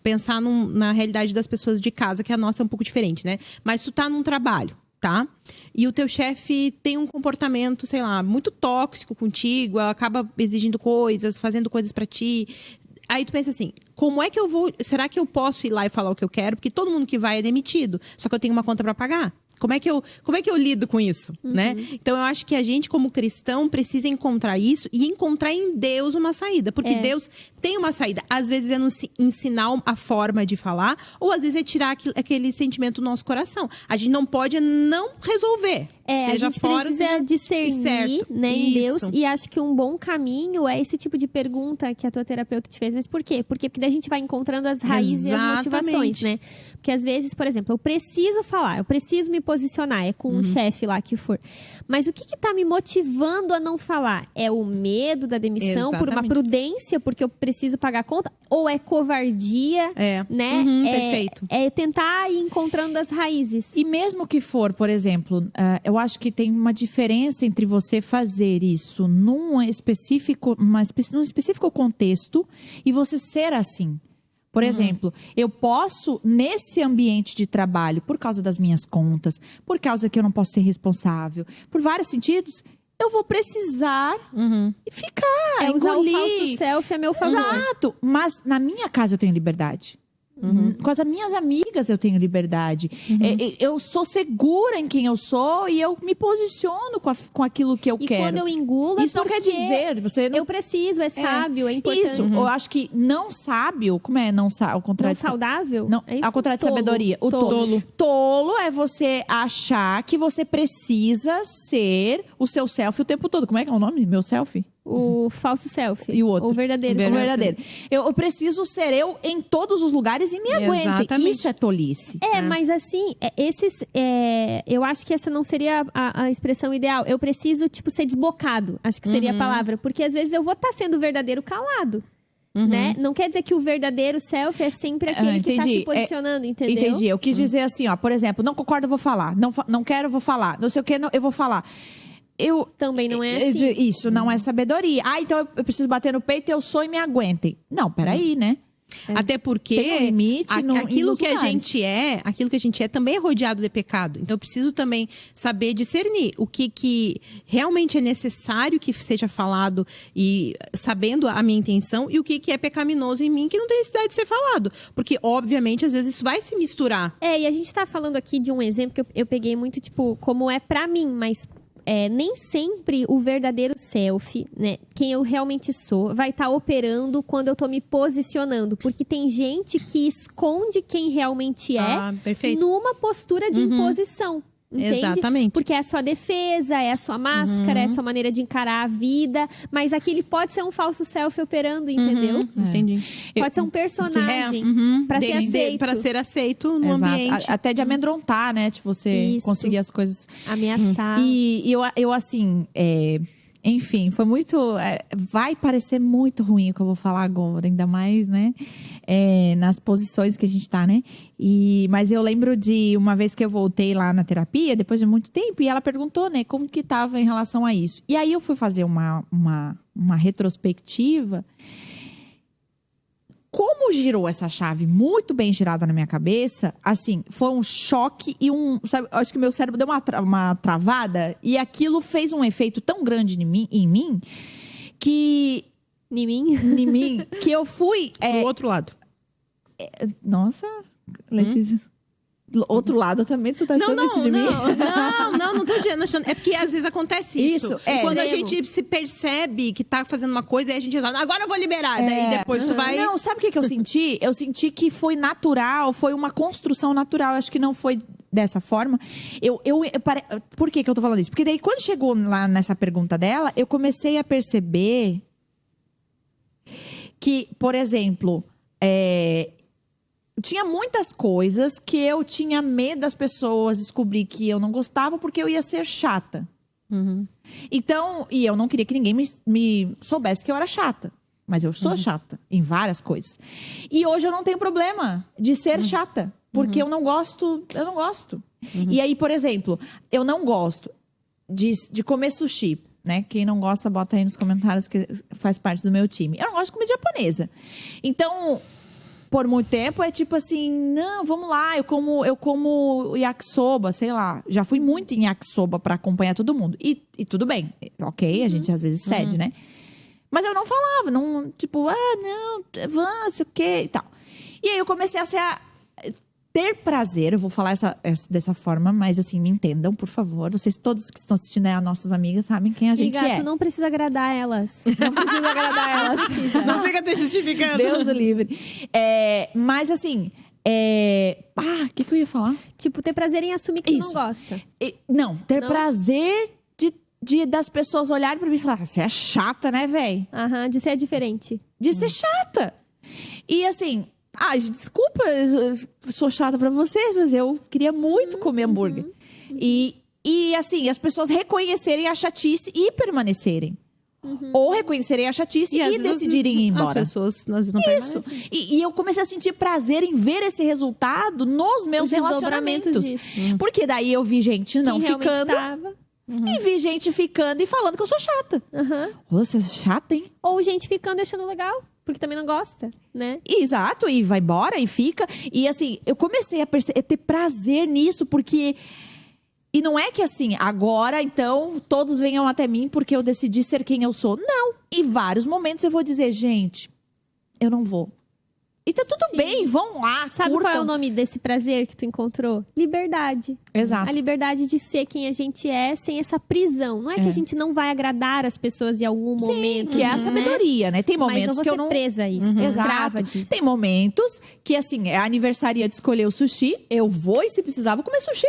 pensar na realidade das pessoas de casa, que a nossa é um pouco diferente, né? Mas tu tá num trabalho, tá? E o teu chefe tem um comportamento, sei lá, muito tóxico contigo, acaba exigindo coisas, fazendo coisas pra ti. Aí tu pensa assim, será que eu posso ir lá e falar o que eu quero? Porque todo mundo que vai é demitido. Só que eu tenho uma conta pra pagar. Como é que eu lido com isso, né? Então, eu acho que a gente, como cristão, precisa encontrar isso e encontrar em Deus uma saída. Porque Deus tem uma saída. Às vezes é nos ensinar a forma de falar, ou às vezes é tirar aquele sentimento do nosso coração. A gente não pode não resolver. Seja a gente fora, precisa discernir, né, em Deus. E acho que um bom caminho é esse tipo de pergunta que a tua terapeuta te fez. Mas por quê? Porque daí a gente vai encontrando as raízes e as motivações, né? Porque às vezes, por exemplo, eu preciso falar, eu preciso me posicionar. É com um chefe lá que for. Mas o que tá me motivando a não falar? É o medo da demissão por uma prudência, porque eu preciso pagar a conta? Ou é covardia, né? Perfeito. É tentar ir encontrando as raízes. E mesmo que for, por exemplo, eu acho que tem uma diferença entre você fazer isso num específico contexto e você ser assim. Por exemplo, eu posso, nesse ambiente de trabalho, por causa das minhas contas, por causa que eu não posso ser responsável, por vários sentidos, eu vou precisar ficar, usar engolir. o falso selfie a meu favor. Exato. Mas na minha casa eu tenho liberdade. Com as minhas amigas eu tenho liberdade. Eu sou segura em quem eu sou e eu me posiciono com aquilo que eu quero. E quando eu engulo, isso não quer dizer... eu preciso, é sábio, é importante. Isso, eu acho que não sábio... Como é não sábio? Ao contrário não saudável? Não, é isso? ao contrário de sabedoria. O tolo. Tolo é você achar que você precisa ser o seu selfie o tempo todo. Como é que é o nome? Meu selfie? O falso selfie. E o outro? O verdadeiro. O verdadeiro. Eu preciso ser eu em todos os lugares e me aguentem. Exatamente. Isso é tolice. Mas assim, eu acho que essa não seria a expressão ideal. Eu preciso, ser desbocado. Acho que seria a palavra. Porque às vezes eu vou estar sendo verdadeiro calado. né? Não quer dizer que o verdadeiro self é sempre aquele que tá se posicionando, entendeu? Entendi. Eu quis dizer assim, ó, por exemplo, não concordo, eu vou falar. Não quero, eu vou falar. Não sei o que, eu vou falar. Também não é assim. Isso não é sabedoria. Então eu preciso bater no peito, eu sou e me aguentem. Não, peraí, né? Até porque Tem um limite aquilo que a gente é também é rodeado de pecado. Então eu preciso também saber discernir o que realmente é necessário que seja falado e sabendo a minha intenção e o que é pecaminoso em mim que não tem necessidade de ser falado. Porque, obviamente, às vezes isso vai se misturar. E a gente tá falando aqui de um exemplo que eu peguei muito, tipo, como é pra mim, mas nem sempre o verdadeiro self, né, quem eu realmente sou, vai estar operando quando eu tô me posicionando. Porque tem gente que esconde quem realmente numa postura de imposição. Entende? Exatamente. Porque é a sua defesa, é a sua máscara, é a sua maneira de encarar a vida. Mas aquele pode ser um falso self operando, entendeu? Entendi. Pode ser um personagem pra ser aceito. Pra ser aceito no ambiente. Até de amedrontar, né? De você conseguir as coisas. Ameaçar. E eu assim... Enfim, foi muito... vai parecer muito ruim o que eu vou falar agora. Ainda mais, né? Nas posições que a gente tá, né? Mas eu lembro de uma vez que eu voltei lá na terapia, depois de muito tempo, e ela perguntou, né? Como que tava em relação a isso. E aí eu fui fazer uma retrospectiva. Como girou essa chave muito bem girada na minha cabeça, assim, foi um choque e sabe, acho que meu cérebro deu uma travada e aquilo fez um efeito tão grande em mim que... Em mim? Em mim, que eu fui... Do outro lado. Nossa, Letícia... Outro lado também, tu tá achando isso de mim? Não tô achando. É porque às vezes acontece isso. Quando a gente se percebe que tá fazendo uma coisa, aí a gente fala, agora eu vou liberar. Daí depois tu vai... Não, sabe o que eu senti? Eu senti que foi natural, foi uma construção natural. Acho que não foi dessa forma. Por que eu tô falando isso? Porque daí, quando chegou lá nessa pergunta dela, eu comecei a perceber que, por exemplo... tinha muitas coisas que eu tinha medo das pessoas descobrir que eu não gostava porque eu ia ser chata. Então, e eu não queria que ninguém me soubesse que eu era chata. Mas eu sou chata em várias coisas. E hoje eu não tenho problema de ser chata. Porque eu não gosto. E aí, por exemplo, eu não gosto de comer sushi. Né? Quem não gosta, bota aí nos comentários que faz parte do meu time. Eu não gosto de comida japonesa. Então... por muito tempo, é tipo assim, não, vamos lá, eu como yakisoba, sei lá. Já fui muito em yakisoba pra acompanhar todo mundo. E tudo bem, ok, a gente às vezes cede, né? Mas eu não falava, não, tipo, não, sei o quê e tal. E aí eu comecei a ter prazer, eu vou falar dessa forma, mas assim, me entendam, por favor. Vocês todos que estão assistindo as nossas amigas sabem quem a gente é. Tu não precisa agradar elas. Não precisa agradar elas. Não fica te justificando. Deus o livre. Mas assim, o que eu ia falar? Tipo, ter prazer em assumir que tu não gosta. Não, ter prazer das pessoas olharem pra mim e falar, você é chata, né, véi? De ser diferente. De ser chata. E assim... desculpa, eu sou chata pra vocês, mas eu queria muito comer hambúrguer. E assim, as pessoas reconhecerem a chatice e permanecerem. Ou reconhecerem a chatice e decidirem ir embora. As pessoas não isso. E eu comecei a sentir prazer em ver esse resultado nos meus relacionamentos. Porque daí eu vi gente não ficando. E vi gente ficando e falando que eu sou chata. Você é chata, hein? Ou gente ficando e achando legal. Porque também não gosta, né? Exato, e vai embora e fica. E assim, eu comecei a ter prazer nisso, porque... E não é que assim, agora então todos venham até mim porque eu decidi ser quem eu sou. Não, em vários momentos eu vou dizer, gente, eu não vou. E tá tudo bem, vão lá, Sabe curtam. qual é o nome desse prazer que tu encontrou? Liberdade. Exato. A liberdade de ser quem a gente é, sem essa prisão. Não é que a gente não vai agradar as pessoas em algum momento. Que é a sabedoria, né? Tem momentos que eu não... presa a isso, escrava disso. Tem momentos que, assim, é aniversaria de escolher o sushi, eu vou e, se precisar, vou comer sushi.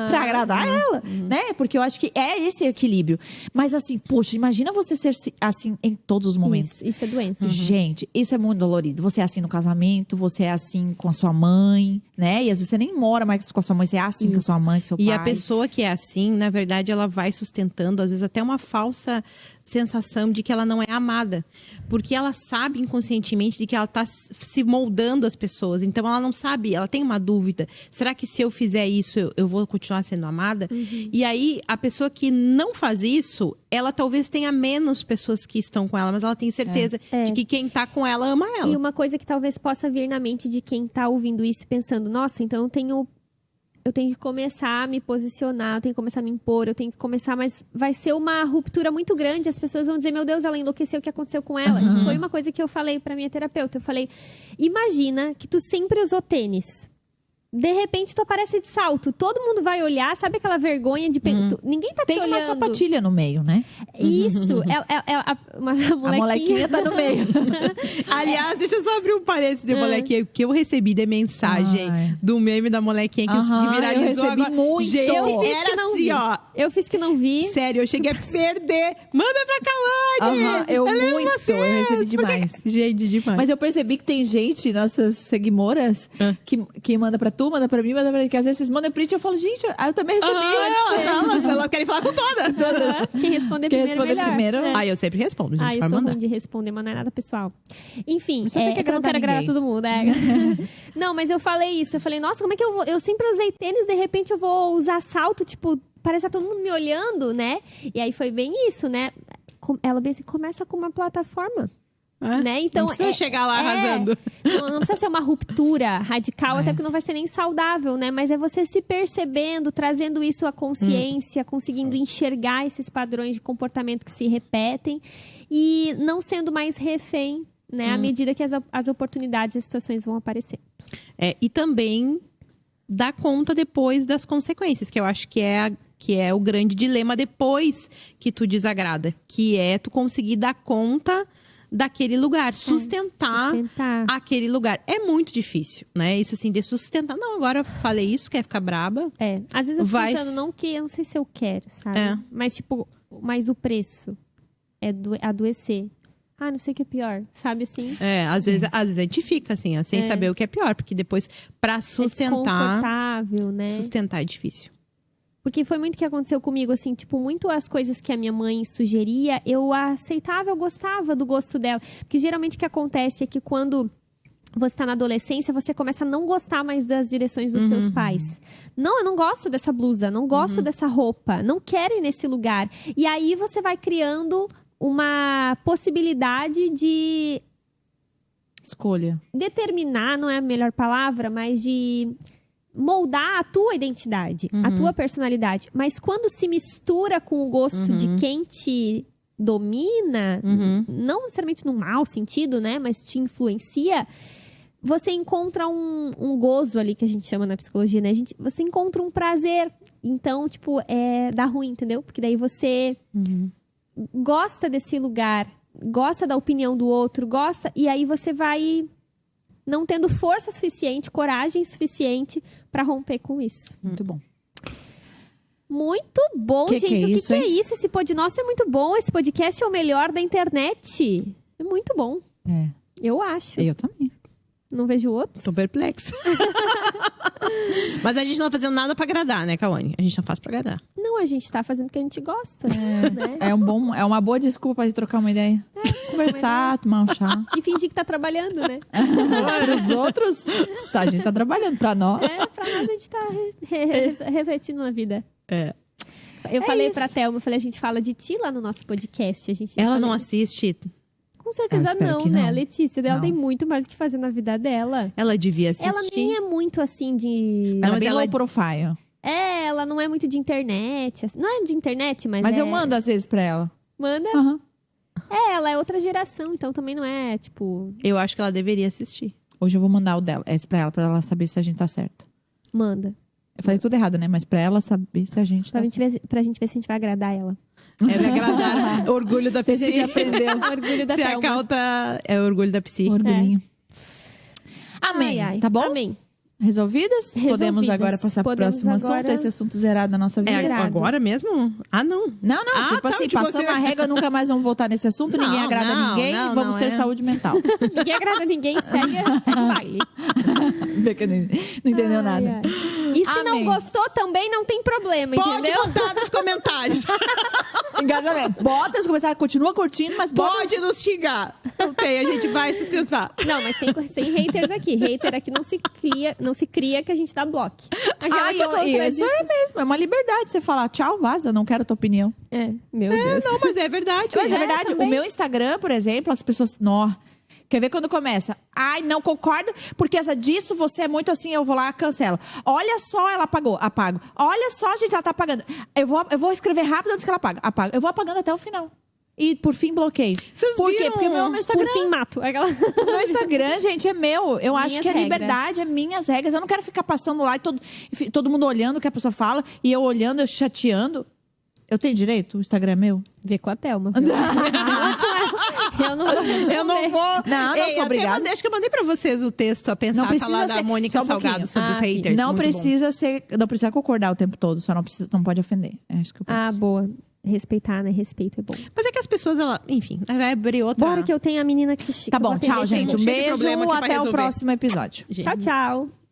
Pra agradar ela, né? Porque eu acho que é esse equilíbrio. Mas, assim, poxa, imagina você ser assim em todos os momentos. Isso é doença. Gente, isso é muito dolorido. Você é assim no casamento. relacionamento, você é assim com a sua mãe, né? E às vezes você nem mora mais com a sua mãe, você é assim com a sua mãe, com seu pai. E a pessoa que é assim, na verdade, ela vai sustentando, às vezes, até uma falsa sensação de que ela não é amada. Porque ela sabe inconscientemente de que ela está se moldando as pessoas. Então, ela não sabe, ela tem uma dúvida. Será que se eu fizer isso, eu vou continuar sendo amada? E aí, a pessoa que não faz isso, ela talvez tenha menos pessoas que estão com ela, mas ela tem certeza de que quem tá com ela ama ela. E uma coisa que talvez possa vir na mente de quem tá ouvindo isso pensando, nossa, então eu tenho que começar a me posicionar, eu tenho que começar a me impor, eu tenho que começar, mas vai ser uma ruptura muito grande, as pessoas vão dizer, meu Deus, ela enlouqueceu, o que aconteceu com ela? Foi uma coisa que eu falei pra minha terapeuta, eu falei, imagina que tu sempre usou tênis. De repente, tu aparece de salto. Todo mundo vai olhar, sabe aquela vergonha de... Ninguém tá te olhando. Tem uma sapatilha no meio, né? Isso. A molequinha tá no meio. Aliás, deixa eu só abrir um parênteses de molequinha, que eu recebi de mensagem do meme da molequinha que viralizou. Eu recebi muito. Gente, era assim, ó. Eu fiz que não vi. Sério, eu cheguei a perder. Manda pra Kawane! Eu vocês, recebi demais. Gente, demais. Mas eu percebi que tem gente, nossas seguidoras, que manda pra tu, manda pra mim, manda pra mim. Que às vezes vocês mandam print e eu falo, gente, eu também recebi. Elas querem falar com todas. Quem responder primeiro, melhor. Eu sempre respondo, gente. Eu sou ruim de responder, mas não é nada pessoal. Enfim, Você tem que eu não quero agradar ninguém. todo mundo. Não, mas eu falei isso. Eu falei, nossa, como é que eu vou... Eu sempre usei tênis, de repente eu vou usar salto, tipo, parece que tá todo mundo me olhando, né? E aí foi bem isso, né? Ela bem assim, começa com uma plataforma. Né? Então, não precisa chegar lá arrasando. Não precisa ser uma ruptura radical, até porque não vai ser nem saudável, né? Mas é você se percebendo, trazendo isso à consciência, conseguindo enxergar esses padrões de comportamento que se repetem e não sendo mais refém, né? À medida que as oportunidades e as situações vão aparecer. E também dar conta depois das consequências, que eu acho que é o grande dilema depois que tu desagrada, que é tu conseguir dar conta daquele lugar, sustentar aquele lugar. É muito difícil, né? Isso assim, de sustentar. Não, agora eu falei isso, quer ficar braba. Às vezes eu fico pensando, eu não sei se eu quero, sabe? Mas tipo, mas o preço é adoecer. Não sei o que é pior, sabe assim? Às vezes a gente fica assim, sem saber o que é pior, porque depois pra sustentar... É desconfortável, né? Sustentar é difícil. Porque foi muito o que aconteceu comigo, assim, tipo, muito as coisas que a minha mãe sugeria, eu aceitava, eu gostava do gosto dela. Porque geralmente o que acontece é que quando você tá na adolescência, você começa a não gostar mais das direções dos teus pais. Não, eu não gosto dessa blusa, não gosto dessa roupa, não quero ir nesse lugar. E aí você vai criando uma possibilidade de... Escolha. Determinar, não é a melhor palavra, mas de... moldar a tua identidade, a tua personalidade. Mas quando se mistura com o gosto de quem te domina, não necessariamente no mau sentido, né? Mas te influencia, você encontra um gozo ali, que a gente chama na psicologia, né? Você encontra um prazer. Então, tipo, dá ruim, entendeu? Porque daí você gosta desse lugar, gosta da opinião do outro, gosta... E aí você vai... não tendo força suficiente, coragem suficiente pra romper com isso. Muito bom. Muito bom, gente. Que é o que, isso, que é hein? isso? Esse nosso é muito bom. Esse podcast é o melhor da internet. É muito bom. Eu acho. Eu também. Não vejo outros. Tô perplexa. Mas a gente não tá fazendo nada pra agradar, né, Kawane? A gente não faz pra agradar. Não, a gente tá fazendo o que a gente gosta. Né? É uma boa desculpa pra gente trocar uma ideia. Conversar, tomar um chá. E fingir que tá trabalhando, né? Para os outros, a gente tá trabalhando. Pra nós. Pra nós a gente tá refletindo na vida. Eu É falei isso. pra Thelma, a gente fala de ti lá no nosso podcast. Ela não assiste? Com certeza espero não, que né? não. A Letícia, ela Não. tem muito mais o que fazer na vida dela. Ela devia assistir. Ela nem é muito assim de... Ela é mas bem ela low profile. Ela não é muito de internet. Assim. Não é de internet, mas Mas eu mando às vezes pra ela. Manda? Aham. Ela é outra geração, então também não é, tipo... Eu acho que ela deveria assistir. Hoje eu vou mandar o dela, esse pra ela saber se a gente tá certo. Manda. Eu falei tudo errado, né? Mas pra ela saber se a gente tá certo. Pra gente ver se a gente vai agradar ela. É me agradar. Orgulho da A psi. gente aprendeu. Orgulho da Se a Thelma. Cal tá... É orgulho da psi. Orgulhinho. Amém. Ai, ai. Tá bom? Amém. resolvidas? Podemos agora passar pro Podemos próximo assunto? agora- Esse assunto zerado da nossa vida? É Zerado. agora mesmo? Ah, não. Não, Ah, tipo tá, assim, tipo, passamos você- a regra, nunca mais vamos voltar nesse assunto, ninguém Não, agrada não, ninguém, não, vamos não, ter é. saúde mental. Ninguém agrada ninguém, segue o baile. Vê que não entendeu Ai, nada. ai. E se Amém. não gostou, também não tem problema, Pode entendeu? botar nos comentários. Engajamento. Bota nos comentários, continua curtindo, mas bota. Pode nos xingar. Não tem, a gente vai sustentar. Não, mas sem haters aqui. Hater aqui não se cria que a gente dá bloco. Aquela Ai, que contradiz. isso é mesmo, é uma liberdade você falar tchau, vaza, não quero tua opinião. É, meu Deus. Não, mas é verdade. Mas é verdade, também. o meu Instagram, por exemplo, as pessoas. Nó. Quer ver quando começa? Ai, não concordo, porque essa disso você é muito assim, eu vou lá, cancelo. Olha só, ela apagou, apago. Olha só, gente, ela tá apagando. Eu vou escrever rápido antes que ela apaga, apago. Eu vou apagando até o final. E por fim bloqueio. Vocês Por quê? viram? Porque o meu Instagram. Por fim, mato. Aquela... Meu Instagram, gente, é meu. Eu acho Minhas que a regras. liberdade é minhas regras. Eu não quero ficar passando lá e todo mundo olhando o que a pessoa fala e eu olhando, eu chateando. Eu tenho direito? O Instagram é meu? Vê com a Thelma. viu? Eu não vou responder. Eu não vou. Não, Ei, sou até obrigada. acho que eu mandei pra vocês o texto, a pensar, Não precisa falar ser- da Mônica só um Salgado pouquinho. sobre os Ah, sim. haters. Não muito bom. não precisa concordar o tempo todo, só não pode ofender. É isso que eu penso. Ah, boa. Respeitar, né? Respeito é bom. Mas é que as pessoas, enfim, vai abrir outra. Bora que eu tenho a menina que Tá bom, tchau, gente. Um Cheio de beijo, problema aqui pra até o resolver. próximo episódio. Gente. Tchau, tchau.